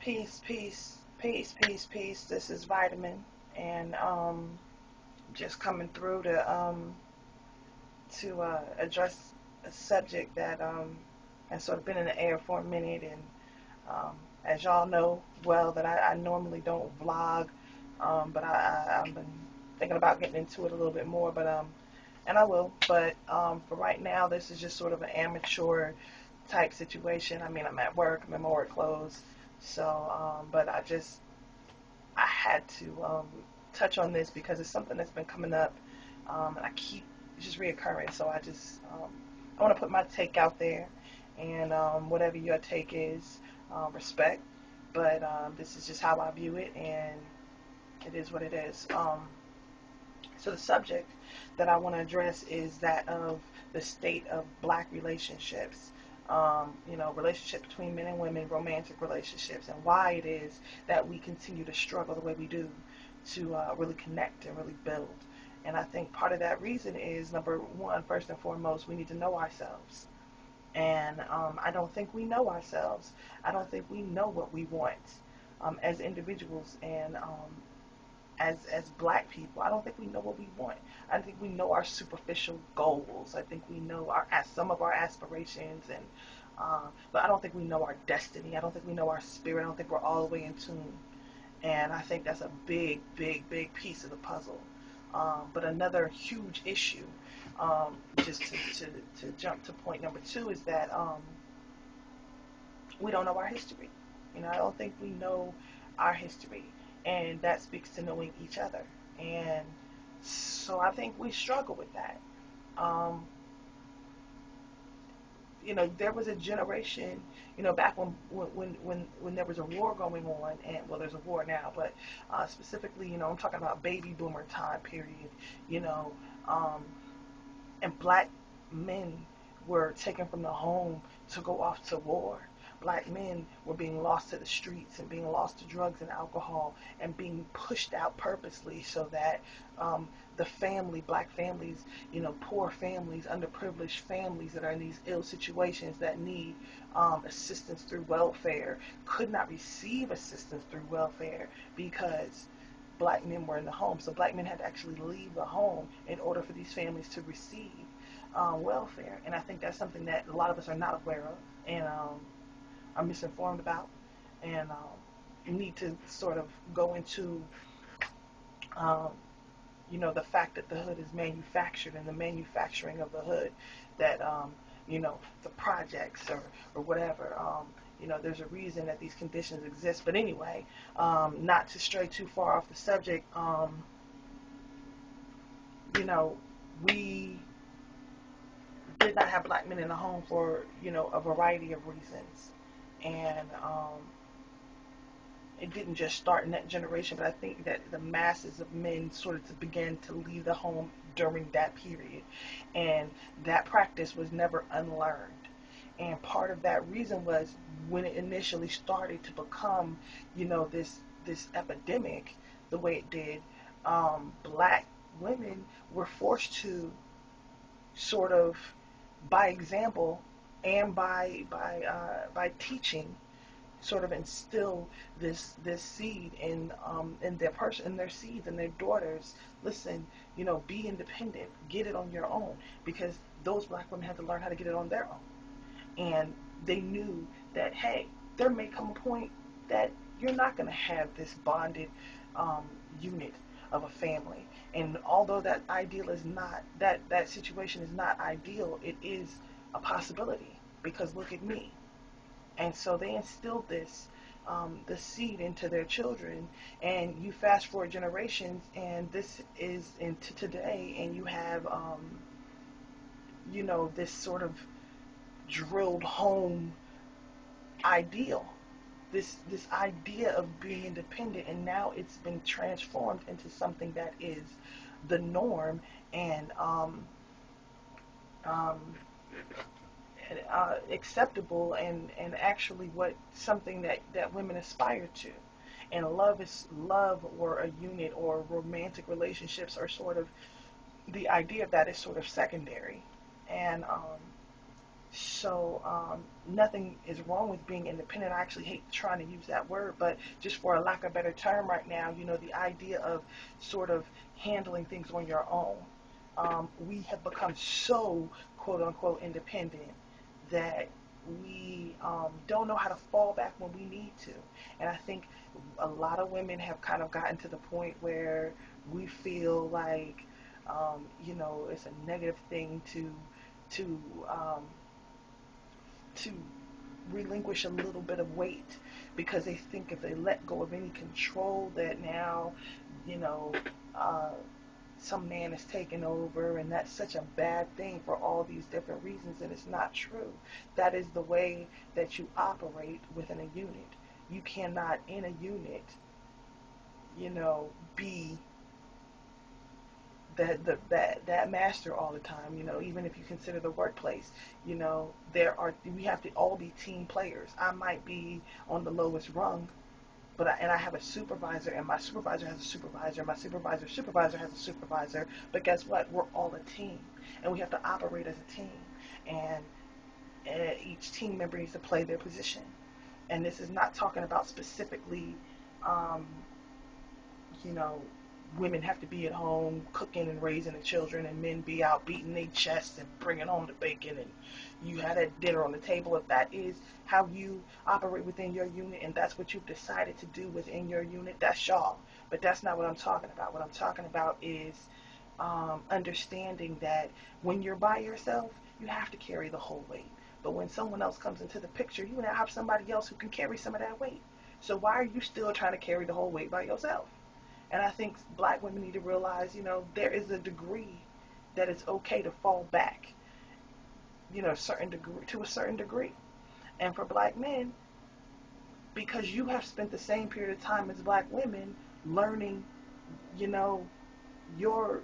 Peace, peace, peace, peace, peace. This is Vitamin, and just coming through to address a subject that has sort of been in the air for a minute. And as y'all know, well, that I normally don't vlog, but I've been thinking about getting into it a little bit more. But and I will. But for right now, this is just sort of an amateur type situation. I mean, I'm at work. I'm in my work clothes. So, but I had to touch on this because it's something that's been coming up, and it's just reoccurring. So I want to put my take out there, and whatever your take is, respect. But this is just how I view it, and it is what it is. So the subject that I want to address is that of the state of black relationships. Relationship between men and women, romantic relationships, and why it is that we continue to struggle the way we do to really connect and really build. And I think part of that reason is, number one, first and foremost, we need to know ourselves. And I don't think we know ourselves. I don't think we know what we want as individuals, and as black people. I don't think we know what we want. I think we know our superficial goals. I think we know some of our aspirations, and but I don't think we know our destiny. I don't think we know our spirit. I don't think we're all the way in tune. And I think that's a big, big, big piece of the puzzle. But another huge issue, just to jump to point number two, is that we don't know our history. I don't think we know our history, and that speaks to knowing each other. And so I think we struggle with that. Um, there was a generation, back when there was a war going on, and well, there's a war now, but specifically, I'm talking about baby boomer time period, you know, um, and black men were taken from the home to go off to war. Black men were being lost to the streets and being lost to drugs and alcohol and being pushed out purposely so that the black families, poor families, underprivileged families that are in these ill situations that need assistance through welfare could not receive assistance through welfare because black men were in the home. So black men had to actually leave the home in order for these families to receive welfare. And I think that's something that a lot of us are not aware of and are misinformed about, and need to sort of go into um, the fact that the hood is manufactured, and the manufacturing of the hood, that the projects or whatever, there's a reason that these conditions exist. But anyway, not to stray too far off the subject, we did not have black men in the home for a variety of reasons, and it didn't just start in that generation, but I think that the masses of men sort of began to leave the home during that period, and that practice was never unlearned. And part of that reason was when it initially started to become, this epidemic, the way it did. Black women were forced to sort of, by example and by teaching, sort of instill this seed in their seeds and their daughters. Listen, be independent, get it on your own, because those black women had to learn how to get it on their own. And they knew that, hey, there may come a point that you're not going to have this bonded um, unit of a family. And although that ideal is not, that situation is not ideal, it is a possibility, because look at me. And so they instilled the seed into their children, and you fast forward generations, and this is into today, and you have, this sort of drilled home ideal, this idea of being independent, and now it's been transformed into something that is the norm, and um, acceptable, and actually what something that women aspire to. And love, or a unit, or romantic relationships are sort of, the idea of that is sort of secondary. And So nothing is wrong with being independent. I actually hate trying to use that word, but just for a lack of a better term right now, the idea of sort of handling things on your own. We have become so quote unquote independent that we don't know how to fall back when we need to. And I think a lot of women have kind of gotten to the point where we feel like, it's a negative thing to um, to relinquish a little bit of weight, because they think if they let go of any control that now, you know, uh, some man is taking over, and that's such a bad thing for all these different reasons, and it's not true. That is the way that you operate within a unit. You cannot, in a unit, be that master all the time. Even if you consider the workplace, we have to all be team players. I might be on the lowest rung, but I have a supervisor, and my supervisor has a supervisor, my supervisor's supervisor has a supervisor. But guess what? We're all a team, and we have to operate as a team. And each team member needs to play their position. And this is not talking about specifically, um, you know, women have to be at home cooking and raising the children, and men be out beating their chests and bringing home the bacon, and you had that dinner on the table. If that is how you operate within your unit, and that's what you've decided to do within your unit, that's y'all. But that's not what I'm talking about. What I'm talking about is understanding that when you're by yourself, you have to carry the whole weight. But when someone else comes into the picture, you now have somebody else who can carry some of that weight. So why are you still trying to carry the whole weight by yourself? And I think black women need to realize, there is a degree that it's okay to fall back, certain degree to a certain degree. And for black men, because you have spent the same period of time as black women learning, you know, your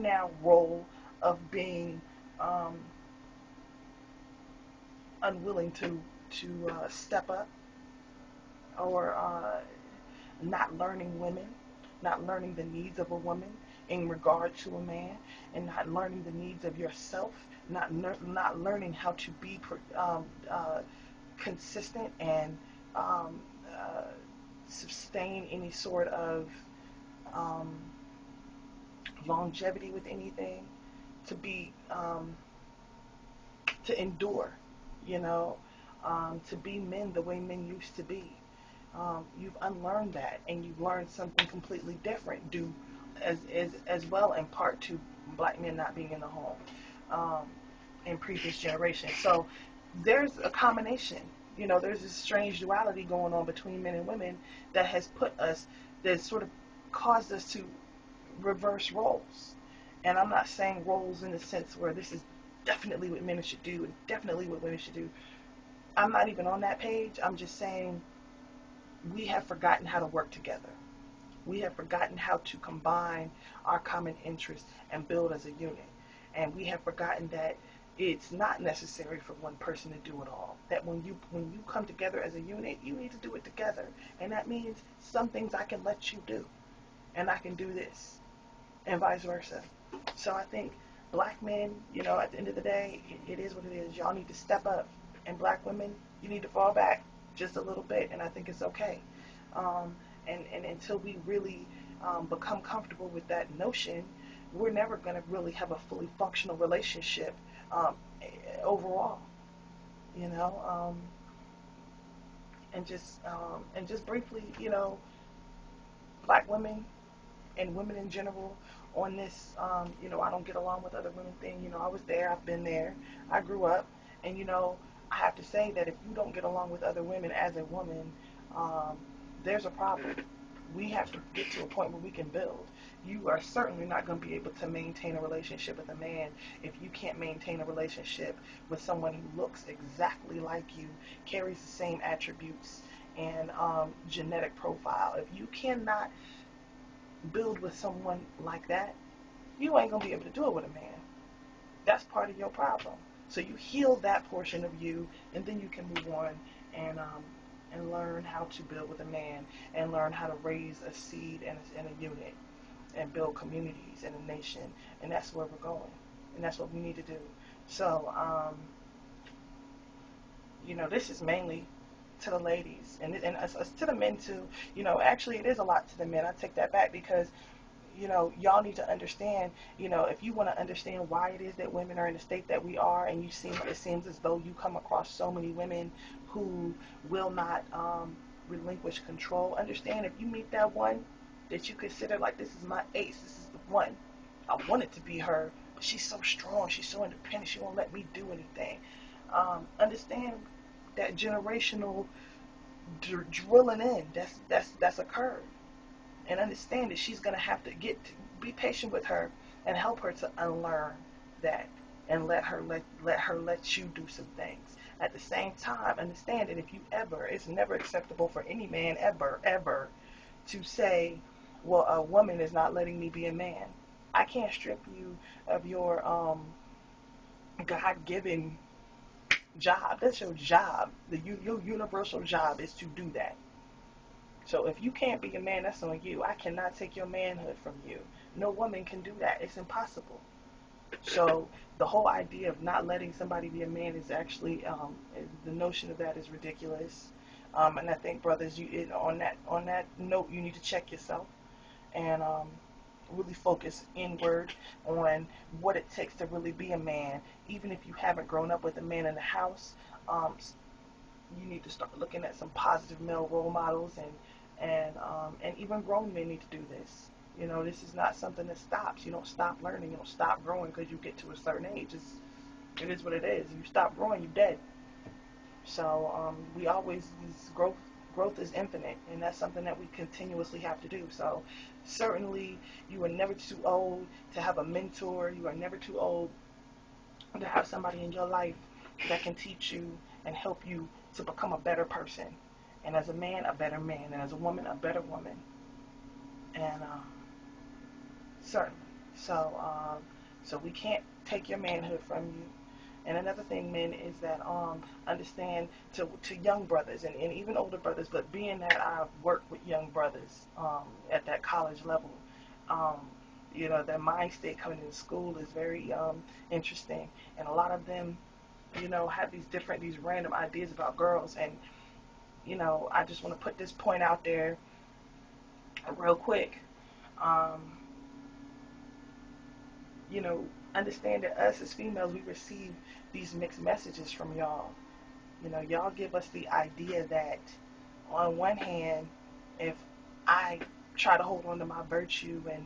now role of being unwilling to step up, or not learning women, not learning the needs of a woman in regard to a man, and not learning the needs of yourself, not learning how to be consistent and um, uh, sustain any sort of um, longevity with anything, to be to endure, you know, to be men the way men used to be. You've unlearned that, and you've learned something completely different, due as well in part to black men not being in the home in previous generations. So there's a combination. There's this strange duality going on between men and women that has that sort of caused us to reverse roles. And I'm not saying roles in the sense where this is definitely what men should do and definitely what women should do. I'm not even on that page. I'm just saying we have forgotten how to work together. We have forgotten how to combine our common interests and build as a unit. And we have forgotten that it's not necessary for one person to do it all. That when you come together as a unit, you need to do it together. And that means some things I can let you do, and I can do this, and vice versa. So I think black men, at the end of the day, it is what it is. Y'all need to step up. And black women, you need to fall back just a little bit. And I think it's okay. Um, and until we really become comfortable with that notion, we're never going to really have a fully functional relationship um, overall. You know, and just briefly, black women and women in general on this, I don't get along with other women thing. I was there, I've been there, I grew up, and I have to say that if you don't get along with other women as a woman, um, there's a problem. We have to get to a point where we can build. You are certainly not going to be able to maintain a relationship with a man if you can't maintain a relationship with someone who looks exactly like you, carries the same attributes and genetic profile. If you cannot build with someone like that, you ain't gonna be able to do it with a man. That's part of your problem. So you heal that portion of you, and then you can move on and learn how to build with a man, and learn how to raise a seed and a unit, and build communities and a nation. And that's where we're going, and that's what we need to do. So this is mainly to the ladies, and us to the men too. Actually, it is a lot to the men. I take that back, because y'all need to understand, if you want to understand why it is that women are in the state that we are, and it seems as though you come across so many women who will not relinquish control. Understand, if you meet that one that you consider like, this is my ace, this is the one, I want it to be her, but she's so strong, she's so independent, she won't let me do anything. Understand that generational drilling in that's occurred, and understand that she's going to have to be patient with her and help her to unlearn that, and let you do some things. At the same time, understand that it's never acceptable for any man ever to say, well, a woman is not letting me be a man. I can't strip you of your God-given job. That's your job. Your universal job is to do that. So if you can't be a man, that's on you. I cannot take your manhood from you. No woman can do that. It's impossible. So the whole idea of not letting somebody be a man is actually, the notion of that is ridiculous. And I think, brothers, on that note, you need to check yourself, and really focus inward on what it takes to really be a man. Even if you haven't grown up with a man in the house, you need to start looking at some positive male role models, and even grown men need to do this. This is not something that stops. You don't stop learning. You don't stop growing because you get to a certain age. It is what it is. You stop growing, you're dead. So growth is infinite, and that's something that we continuously have to do. So certainly, you are never too old to have a mentor. You are never too old to have somebody in your life that can teach you and help you to become a better person. And as a man, a better man. And as a woman, a better woman. And certainly. So we can't take your manhood from you. And another thing, men, is that understand, to young brothers, and even older brothers, but being that I've worked with young brothers at that college level, um, their mind state coming into school is very interesting. And a lot of them, have these random ideas about girls. And, I just want to put this point out there real quick. Um, Understand that us as females, we receive these mixed messages from y'all. Y'all give us the idea that, on one hand, if I try to hold on to my virtue and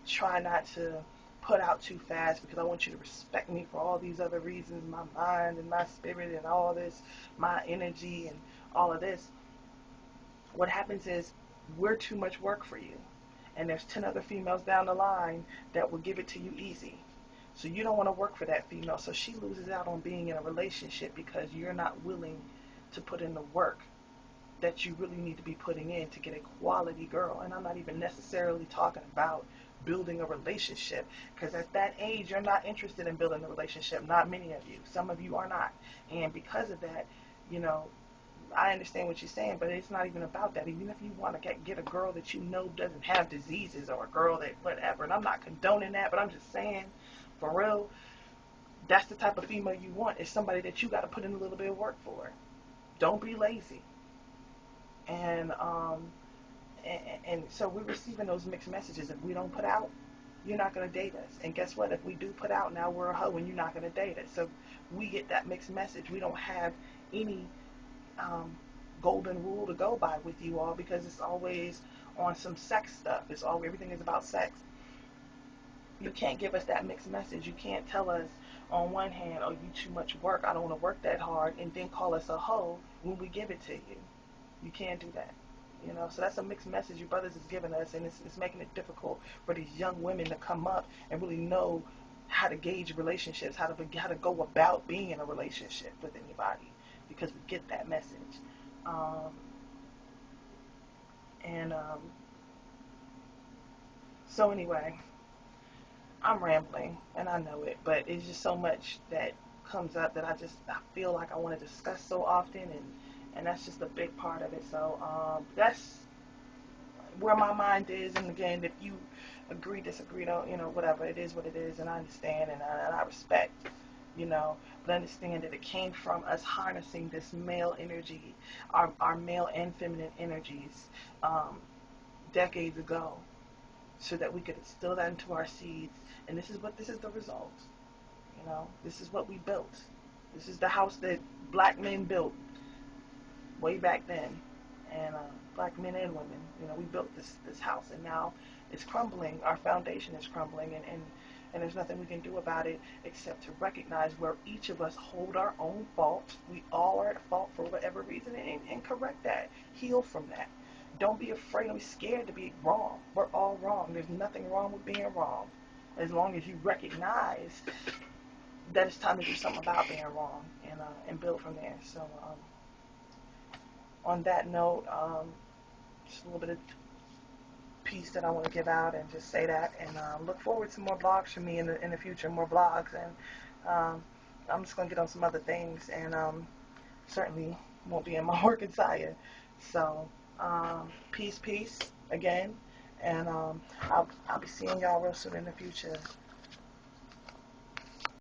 try not to put out too fast, because I want you to respect me for all these other reasons, my mind and my spirit and all this, my energy and all of this, what happens is, we're too much work for you. And there's 10 other females down the line that will give it to you easy. So you don't want to work for that female. So she loses out on being in a relationship because you're not willing to put in the work that you really need to be putting in to get a quality girl. And I'm not even necessarily talking about building a relationship, because at that age, you're not interested in building a relationship. Not many of you. Some of you are not. And because of that, you know, I understand what you're saying, but it's not even about that. Even if you want to get a girl that you know doesn't have diseases, or a girl that whatever, and I'm not condoning that, but I'm just saying, for real, that's the type of female you want. Is somebody that you got to put in a little bit of work for. Don't be lazy. And so we're receiving those mixed messages. If we don't put out, you're not going to date us. And guess what? If we do put out, now we're a hoe and you're not going to date us. So we get that mixed message. We don't have any golden rule to go by with you all, because it's always on some sex stuff. Everything is about sex. You can't give us that mixed message. You can't tell us on one hand, oh, you too much work, I don't want to work that hard, and then call us a hoe when we give it to you. You can't do that. So that's a mixed message your brothers is giving us, and it's making it difficult for these young women to come up and really know how to gauge relationships, how to go about being in a relationship with anybody, because we get that message. Um, and so anyway, I'm rambling, and I know it, but it's just so much that comes up that I feel like I want to discuss so often, and that's just a big part of it. So that's where my mind is. And again, if you agree, disagree, don't, whatever, it is what it is, and I understand, and I respect you know, but understand that it came from us harnessing this male energy, our male and feminine energies, um, decades ago, so that we could instill that into our seeds. And this is the result. You know, this is what we built. This is the house that black men built way back then, and black men and women. You know, we built this house, and now it's crumbling. Our foundation is crumbling, and there's nothing we can do about it except to recognize where each of us hold our own fault. We all are at fault for whatever reason, and correct that. Heal from that. Don't be afraid. Don't be scared to be wrong. We're all wrong. There's nothing wrong with being wrong, as long as you recognize that it's time to do something about being wrong, and build from there. So on that note, just a little bit of piece that I want to give out, and just say that, and look forward to more blogs from me in the future, more blogs, and I'm just gonna get on some other things, and certainly won't be in my work attire. So peace again, and I'll be seeing y'all real soon in the future.